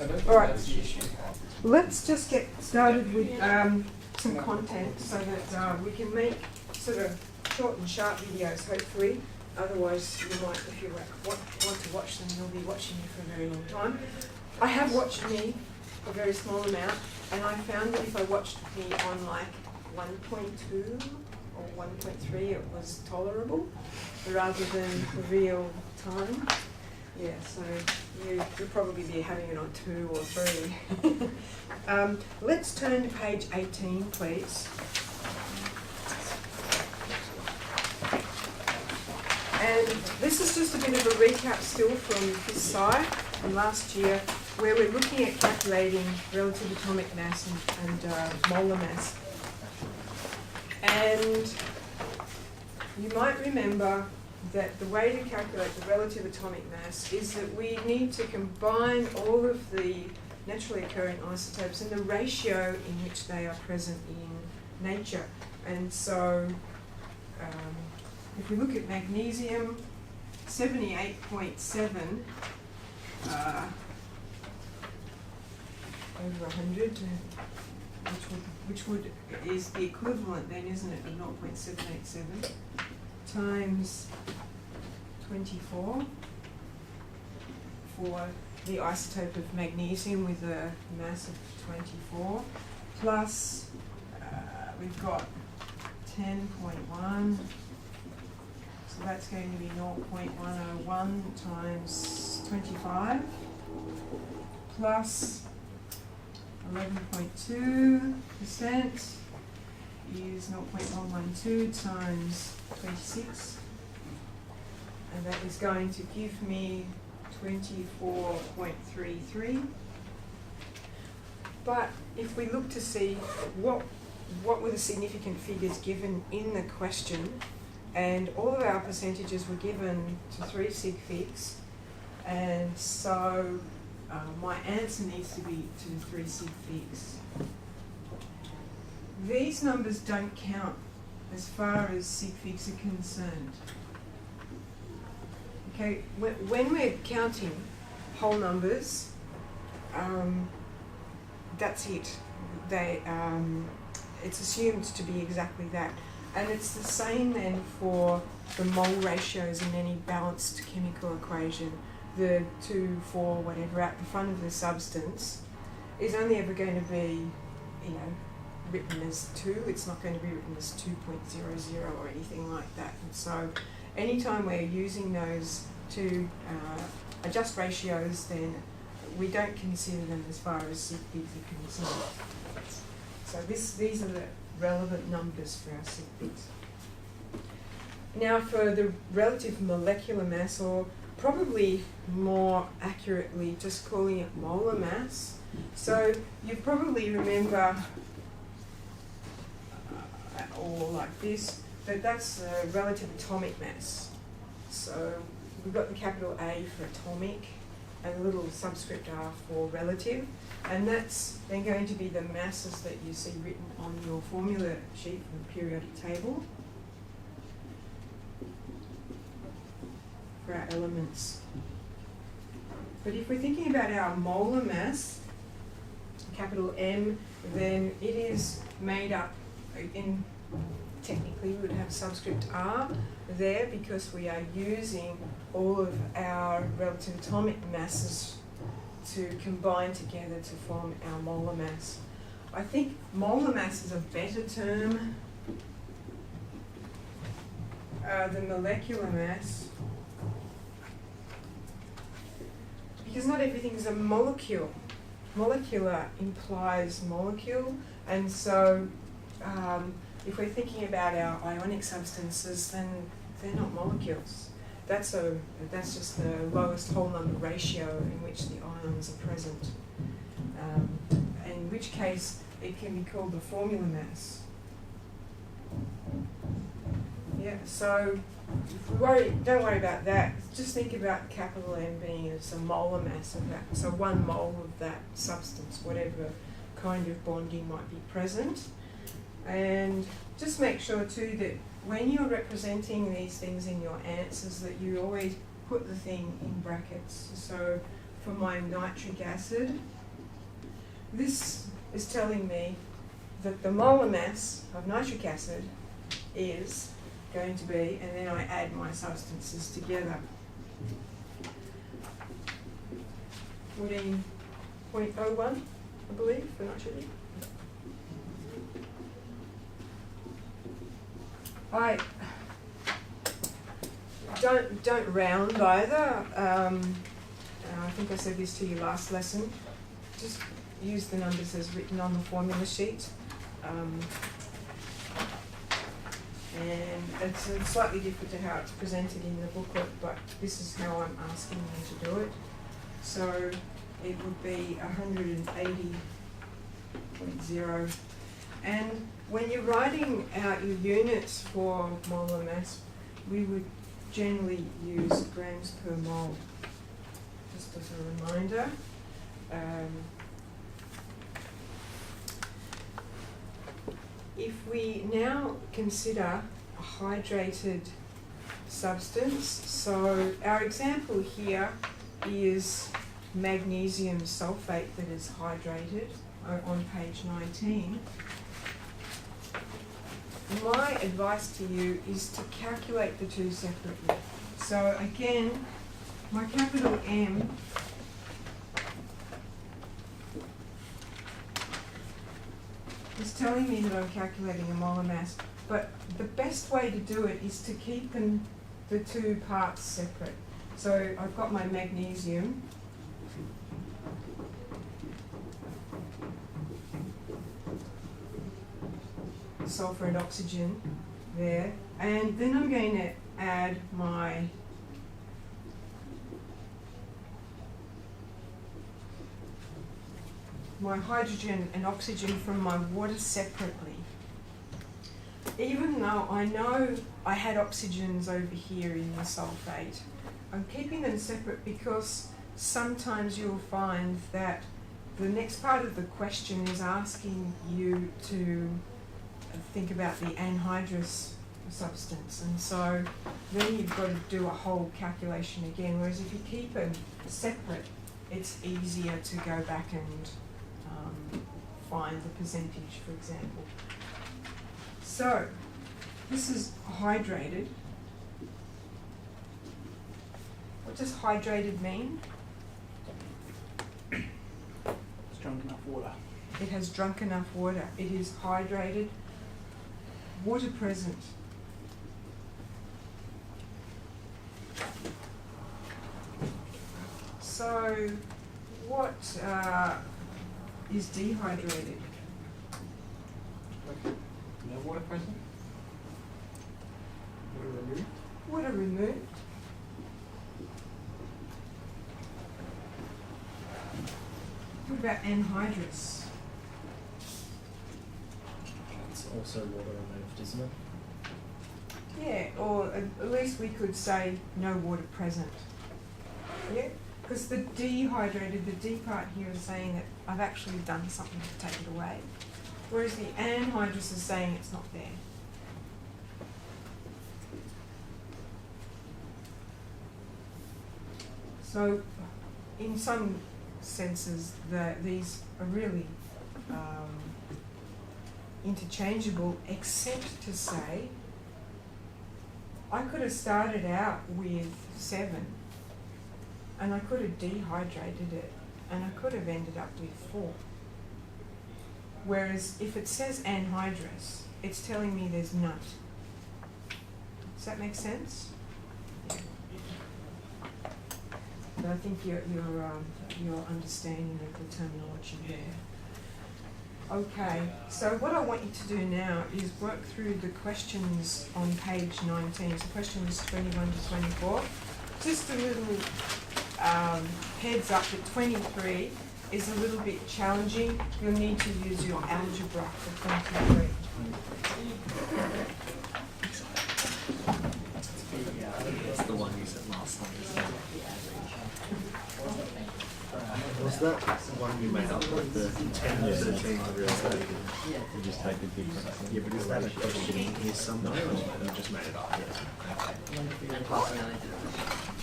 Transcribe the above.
All right. Let's just get started with some content so that we can make sort of short and sharp videos, hopefully. Otherwise, you might, if you want to watch them, you'll be watching me for a very long time. I have watched me a very small amount, and I found that if I watched me on like 1.2 or 1.3, it was tolerable rather than real time. Yeah, so you'll probably be having it on 2 or 3. Let's turn to page 18, please. And this is just a bit of a recap still from this side from last year, where we're looking at calculating relative atomic mass and molar mass. And you might remember that the way to calculate the relative atomic mass is that we need to combine all of the naturally occurring isotopes and the ratio in which they are present in nature. And so if we look at magnesium, 78.7 over 100, which is the equivalent then, isn't it, of 0.787 times 24 for the isotope of magnesium with a mass of 24, plus we've got 10.1, so that's going to be 0.101 times 25, plus 11.2% is 0.112 times 26, and that is going to give me 24.33. But if we look to see what were the significant figures given in the question, and all of our percentages were given to 3 sig figs, and so my answer needs to be to 3 sig figs. These numbers don't count as far as sig figs are concerned. Okay, when we're counting whole numbers, that's it. It's assumed to be exactly that. And it's the same then for the mole ratios in any balanced chemical equation. The 2, 4, whatever at the front of the substance is only ever going to be, written as 2. It's not going to be written as 2.00 or anything like that. And so anytime we're using those to adjust ratios, then we don't consider them as far as sig figs are concerned. So these are the relevant numbers for our sig figs. Now for the relative molecular mass, or probably more accurately just calling it molar mass. So you probably remember, or like this, that that's the relative atomic mass. So we've got the capital A for atomic and a little subscript R for relative, and that's then going to be the masses that you see written on your formula sheet from the periodic table for our elements. But if we're thinking about our molar mass, capital M, then it is made up in, technically we would have subscript R there because we are using all of our relative atomic masses to combine together to form our molar mass. I think molar mass is a better term than molecular mass, because not everything is a molecule. Molecular implies molecule, and so if we're thinking about our ionic substances, then they're not molecules. That's just the lowest whole number ratio in which the ions are present. In which case it can be called the formula mass. Yeah, so don't worry about that. Just think about capital M being as a molar mass of that. So 1 mole of that substance, whatever kind of bonding might be present. And just make sure too that when you're representing these things in your answers that you always put the thing in brackets. So for my nitric acid, this is telling me that the molar mass of nitric acid is going to be, and then I add my substances together, 14.01, I believe, for nitrogen. I don't round either. I think I said this to you last lesson. Just use the numbers as written on the formula sheet. And it's slightly different to how it's presented in the booklet, but this is how I'm asking you to do it. So it would be 180.0. And when you're writing out your units for molar mass, we would generally use grams per mole, just as a reminder. If we now consider a hydrated substance, so our example here is magnesium sulfate that is hydrated on page 19. My advice to you is to calculate the two separately. So again, my capital M is telling me that I'm calculating a molar mass, but the best way to do it is to keep the two parts separate. So I've got my magnesium, sulfur and oxygen there, and then I'm going to add my hydrogen and oxygen from my water separately. Even though I know I had oxygens over here in the sulfate, I'm keeping them separate because sometimes you'll find that the next part of the question is asking you to think about the anhydrous substance, and so then you've got to do a whole calculation again, whereas if you keep them separate, it's easier to go back and find the percentage, for example. So this is hydrated. What does hydrated mean? It's drunk enough water. It has drunk enough water. It is hydrated, water present. So what is dehydrated? No water present? Water removed? Water removed. What about anhydrous? It's also water removed, isn't it? Yeah, or at least we could say no water present. Yeah, because the dehydrated, the D part here is saying that I've actually done something to take it away, whereas the anhydrous is saying it's not there. So, in some senses, these are really interchangeable, except to say I could have started out with 7 and I could have dehydrated it and I could have ended up with 4. Whereas if it says anhydrous, it's telling me there's none. Does that make sense? But I think your understanding of the terminology there. Okay, so what I want you to do now is work through the questions on page 19. So questions 21 to 24. Just a little heads up that 23 is a little bit challenging. You'll need to use your algebra for 23. That's the one you said last time. Was that one you made up with the 10 or 13 real estate? You just take the difference. Yeah, but is that a question in here somewhere, or you just made it up?